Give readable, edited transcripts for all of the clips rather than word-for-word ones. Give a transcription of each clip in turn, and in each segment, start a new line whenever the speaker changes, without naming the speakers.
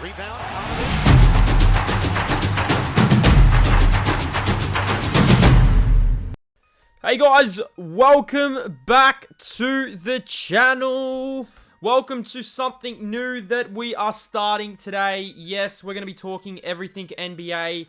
Rebound.
Hey guys, welcome back to the channel. Welcome to something new that we are starting today. Yes, we're going to be talking everything NBA.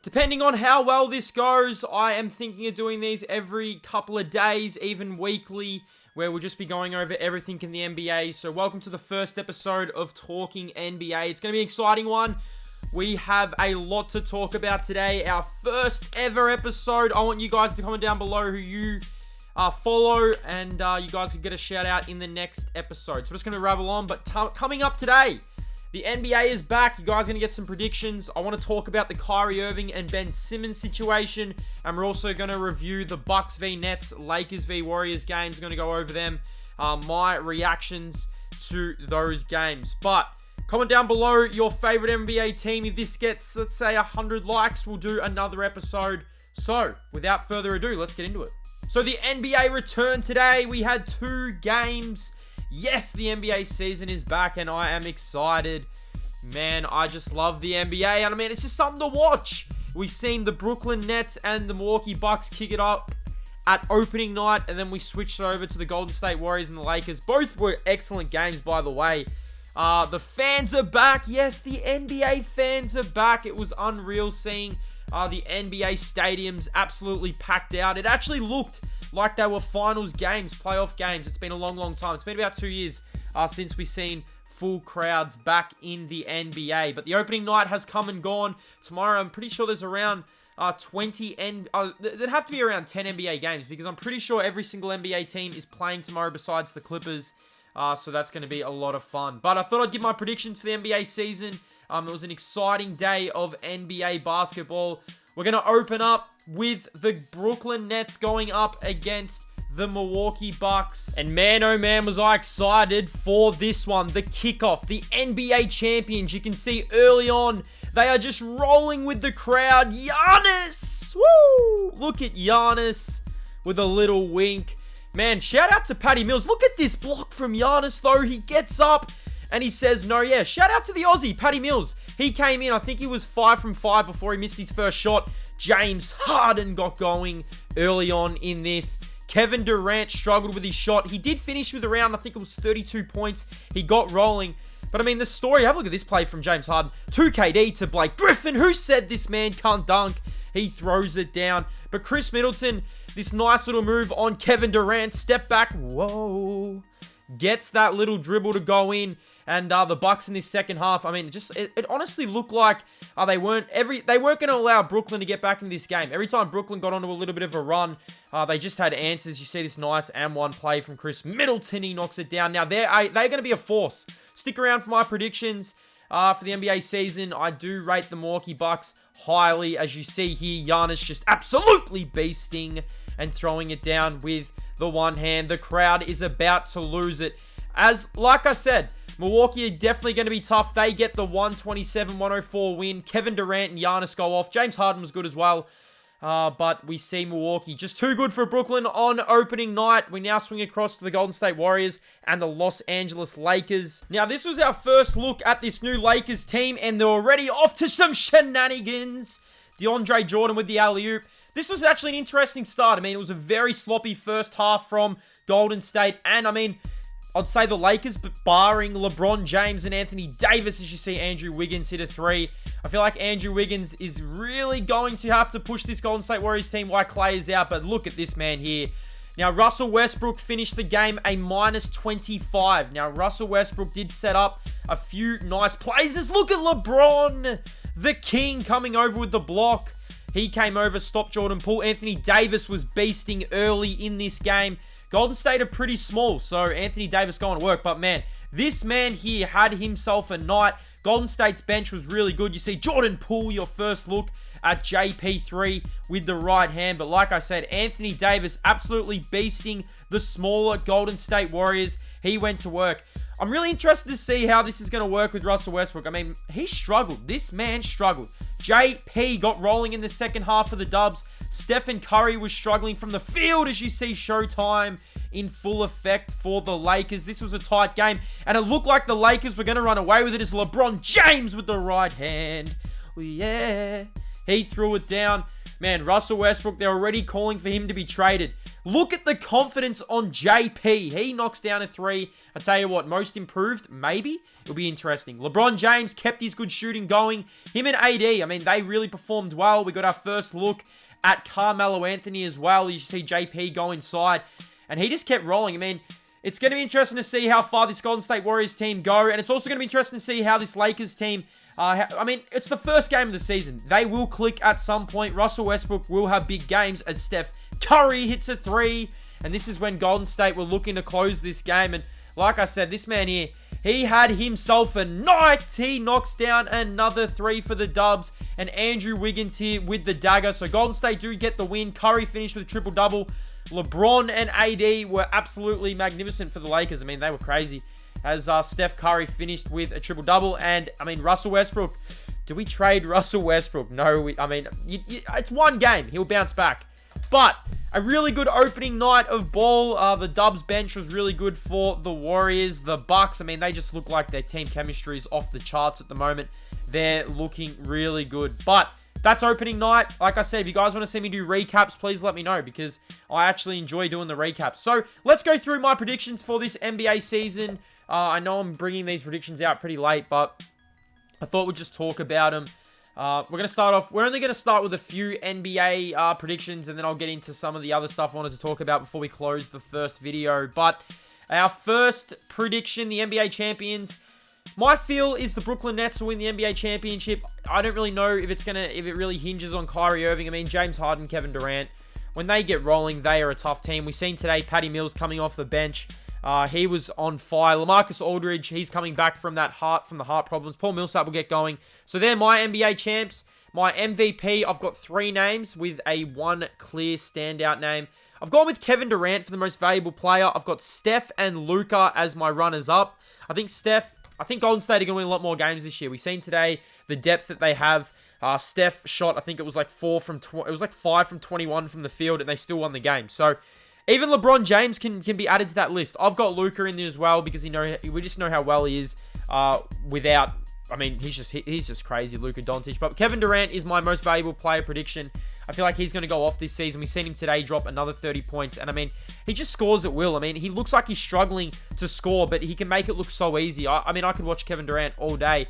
Depending on how well this goes, I am thinking of doing these every couple of days, even weekly, where we'll just be going over everything in the NBA. So welcome to the first episode of Talking NBA. It's going to be an exciting one. We have a lot to talk about today. Our first ever episode. I want you guys to comment down below who you follow, and you guys could get a shout out in the next episode. So we're just going to rabble on, but coming up today, the NBA is back. You guys are going to get some predictions. I want to talk about the Kyrie Irving and Ben Simmons situation, and we're also going to review the Bucks v Nets, Lakers v Warriors games. We're going to go over them, my reactions to those games. But comment down below your favorite NBA team. If this gets, let's say, 100 likes, we'll do another episode. So, without further ado, let's get into it. So, the NBA returned today. We had 2 games. Yes, the NBA season is back, and I am excited. Man, I just love the NBA, and I mean, it's just something to watch. We've seen the Brooklyn Nets and the Milwaukee Bucks kick it up at opening night, and then we switched over to the Golden State Warriors and the Lakers. Both were excellent games, by the way. The fans are back. Yes, the NBA fans are back. It was unreal seeing the NBA stadiums absolutely packed out. It actually looked like they were finals games, playoff games. It's been a long, long time. It's been about 2 years since we've seen full crowds back in the NBA. But the opening night has come and gone. Tomorrow, I'm pretty sure there's around 20 there'd have to be around 10 NBA games, because I'm pretty sure every single NBA team is playing tomorrow besides the Clippers. So that's going to be a lot of fun. But I thought I'd give my predictions for the NBA season. It was an exciting day of NBA basketball. We're going to open up with the Brooklyn Nets going up against the Milwaukee Bucks. And man, oh man, was I excited for this one. The kickoff, the NBA champions. You can see early on, they are just rolling with the crowd. Giannis! Woo! Look at Giannis with a little wink. Man, shout out to Patty Mills. Look at this block from Giannis, though. He gets up and he says no. Yeah, shout out to the Aussie, Patty Mills. He came in, I think he was 5 from 5 before he missed his first shot. James Harden got going early on in this. Kevin Durant struggled with his shot. He did finish with around, I think it was 32 points. He got rolling. But I mean, the story, have a look at this play from James Harden. 2 KD to Blake Griffin. Who said this man can't dunk? He throws it down. But Chris Middleton, this nice little move on Kevin Durant. Step back. Whoa. Gets that little dribble to go in. And the Bucks in this second half, I mean, it honestly looked like they weren't going to allow Brooklyn to get back in this game. Every time Brooklyn got onto a little bit of a run, they just had answers. You see this nice and one play from Chris Middleton. He knocks it down. Now, they're going to be a force. Stick around for my predictions. For the NBA season, I do rate the Milwaukee Bucks highly. As you see here, Giannis just absolutely beasting and throwing it down with the one hand. The crowd is about to lose it. Like I said, Milwaukee are definitely going to be tough. They get the 127-104 win. Kevin Durant and Giannis go off. James Harden was good as well. But we see Milwaukee just too good for Brooklyn on opening night. We now swing across to the Golden State Warriors and the Los Angeles Lakers. Now, this was our first look at this new Lakers team, and they're already off to some shenanigans. DeAndre Jordan with the alley-oop. This was actually an interesting start. I mean, it was a very sloppy first half from Golden State, and I mean, I'd say the Lakers, but barring LeBron James and Anthony Davis, as you see Andrew Wiggins hit a 3. I feel like Andrew Wiggins is really going to have to push this Golden State Warriors team while Clay is out, but look at this man here. Now, Russell Westbrook finished the game a -25. Now, Russell Westbrook did set up a few nice plays. Look at LeBron, the king, coming over with the block. He came over, stopped Jordan Poole. Anthony Davis was beasting early in this game. Golden State are pretty small, so Anthony Davis going to work. But man, this man here had himself a night. Golden State's bench was really good. You see Jordan Poole, your first look at JP3 with the right hand. But like I said, Anthony Davis absolutely beasting the smaller Golden State Warriors. He went to work. I'm really interested to see how this is going to work with Russell Westbrook. I mean, he struggled. This man struggled. JP got rolling in the second half of the Dubs. Stephen Curry was struggling from the field, as you see Showtime in full effect for the Lakers. This was a tight game, and it looked like the Lakers were going to run away with it as LeBron James with the right hand. Oh, yeah. He threw it down. Man, Russell Westbrook, they're already calling for him to be traded. Look at the confidence on JP. He knocks down a three. I tell you what, most improved, maybe. It'll be interesting. LeBron James kept his good shooting going. Him and AD, I mean, they really performed well. We got our first look at Carmelo Anthony as well. You see JP go inside, and he just kept rolling. I mean, it's going to be interesting to see how far this Golden State Warriors team go, and it's also going to be interesting to see how this Lakers team, I mean, it's the first game of the season. They will click at some point. Russell Westbrook will have big games as Steph Curry hits a three, and this is when Golden State were looking to close this game, and like I said, this man here, he had himself a night. He knocks down another three for the Dubs, and Andrew Wiggins here with the dagger, so Golden State do get the win. Curry finished with a triple-double. LeBron and AD were absolutely magnificent for the Lakers. I mean, they were crazy as Steph Curry finished with a triple-double. And, I mean, Russell Westbrook. Do we trade Russell Westbrook? No, I mean, it's one game. He'll bounce back. But a really good opening night of ball. The Dubs bench was really good for the Warriors. The Bucks, I mean, they just look like their team chemistry is off the charts at the moment. They're looking really good. But that's opening night. Like I said, if you guys want to see me do recaps, please let me know because I actually enjoy doing the recaps. So let's go through my predictions for this NBA season. I know I'm bringing these predictions out pretty late, but I thought we'd just talk about them. We're going to start off. We're only going to start with a few NBA predictions, and then I'll get into some of the other stuff I wanted to talk about before we close the first video. But our first prediction, the NBA champions. My feel is the Brooklyn Nets will win the NBA championship. I don't really know if it really hinges on Kyrie Irving. I mean, James Harden, Kevin Durant, when they get rolling, they are a tough team. We've seen today Patty Mills coming off the bench. He was on fire. LaMarcus Aldridge, he's coming back from the heart problems. Paul Millsap will get going. So they're my NBA champs. My MVP, I've got three names with a one clear standout name. I've gone with Kevin Durant for the most valuable player. I've got Steph and Luka as my runners-up. I think Golden State are going to win a lot more games this year. We've seen today the depth that they have. Steph shot, I think it was like 5 from 21 from the field, and they still won the game. So even LeBron James can be added to that list. I've got Luka in there as well because we just know how well he is without. I mean, he's just crazy, Luka Doncic. But Kevin Durant is my most valuable player prediction. I feel like he's going to go off this season. We've seen him today drop another 30 points. And, I mean, he just scores at will. I mean, he looks like he's struggling to score, but he can make it look so easy. I mean, I could watch Kevin Durant all day.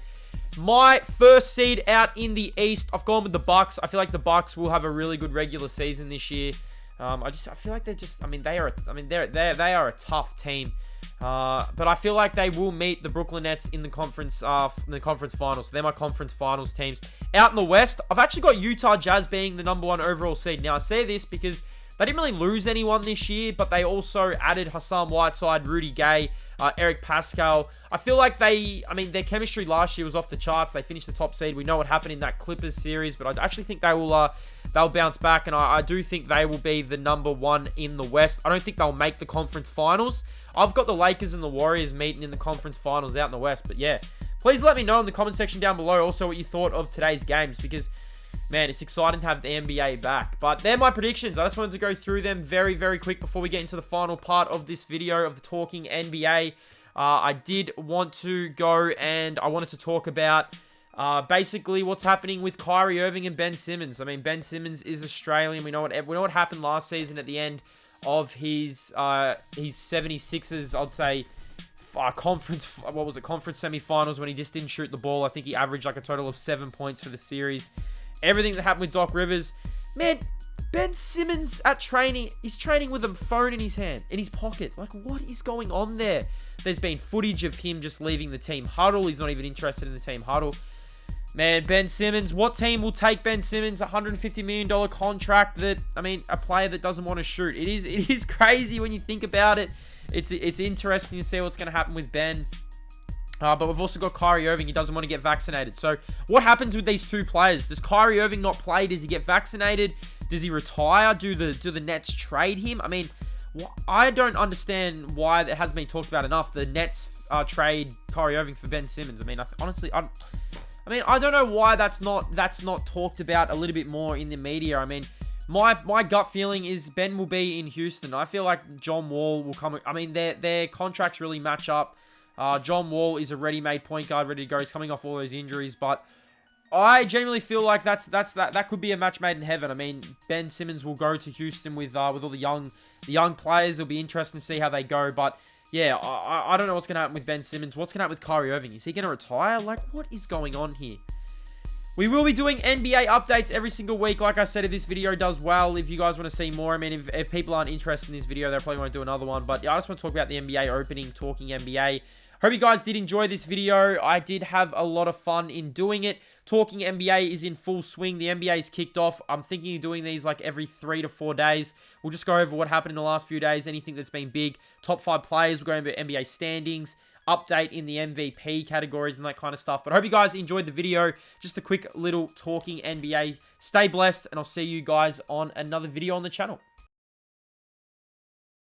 My first seed out in the East, I've gone with the Bucks. I feel like the Bucks will have a really good regular season this year. I feel like they are a tough team. But I feel like they will meet the Brooklyn Nets in the conference finals. So they're my conference finals teams. Out in the West, I've actually got Utah Jazz being the number 1 overall seed. Now, I say this because they didn't really lose anyone this year, but they also added Hassan Whiteside, Rudy Gay, Eric Pascal. I feel like their chemistry last year was off the charts. They finished the top seed. We know what happened in that Clippers series, but I actually think they'll bounce back, and I do think they will be the number 1 in the West. I don't think they'll make the conference finals. I've got the Lakers and the Warriors meeting in the conference finals out in the West, but yeah. Please let me know in the comment section down below also what you thought of today's games, because man, it's exciting to have the NBA back. But they're my predictions. I just wanted to go through them very, very quick before we get into the final part of this video of the Talking NBA. I did want to go and I wanted to talk about basically what's happening with Kyrie Irving and Ben Simmons. I mean, Ben Simmons is Australian. We know what happened last season at the end of his 76ers, I'd say, conference semifinals when he just didn't shoot the ball. I think he averaged like a total of 7 points for the series. Everything that happened with Doc Rivers. Man, Ben Simmons at training, he's training with a phone in his hand, in his pocket. Like, what is going on there? There's been footage of him just leaving the team huddle. He's not even interested in the team huddle. Man, Ben Simmons, what team will take Ben Simmons? $150 million contract that, I mean, a player that doesn't want to shoot. It is crazy when you think about it. It's interesting to see what's going to happen with Ben. But we've also got Kyrie Irving. He doesn't want to get vaccinated. So what happens with these two players? Does Kyrie Irving not play? Does he get vaccinated? Does he retire? Do the Nets trade him? I mean, I don't understand why that hasn't been talked about enough. The Nets trade Kyrie Irving for Ben Simmons. I mean, honestly, I don't know why that's not talked about a little bit more in the media. I mean, My gut feeling is Ben will be in Houston. I feel like John Wall will come. I mean, their contracts really match up. John Wall is a ready-made point guard, ready to go. He's coming off all those injuries, but I genuinely feel like that could be a match made in heaven. I mean, Ben Simmons will go to Houston with all the young players. It'll be interesting to see how they go, but yeah, I don't know what's going to happen with Ben Simmons. What's going to happen with Kyrie Irving? Is he going to retire? Like, what is going on here? We will be doing NBA updates every single week. Like I said, if this video does well, if you guys want to see more, I mean, if people aren't interested in this video, they probably won't do another one. But yeah, I just want to talk about the NBA opening, talking NBA. Hope you guys did enjoy this video. I did have a lot of fun in doing it. Talking NBA is in full swing. The NBA is kicked off. I'm thinking of doing these like every 3 to 4 days. We'll just go over what happened in the last few days, anything that's been big. Top 5 players. We'll go over NBA standings, update in the MVP categories and that kind of stuff. But I hope you guys enjoyed the video. Just a quick little talking NBA. Stay blessed, and I'll see you guys on another video on the channel.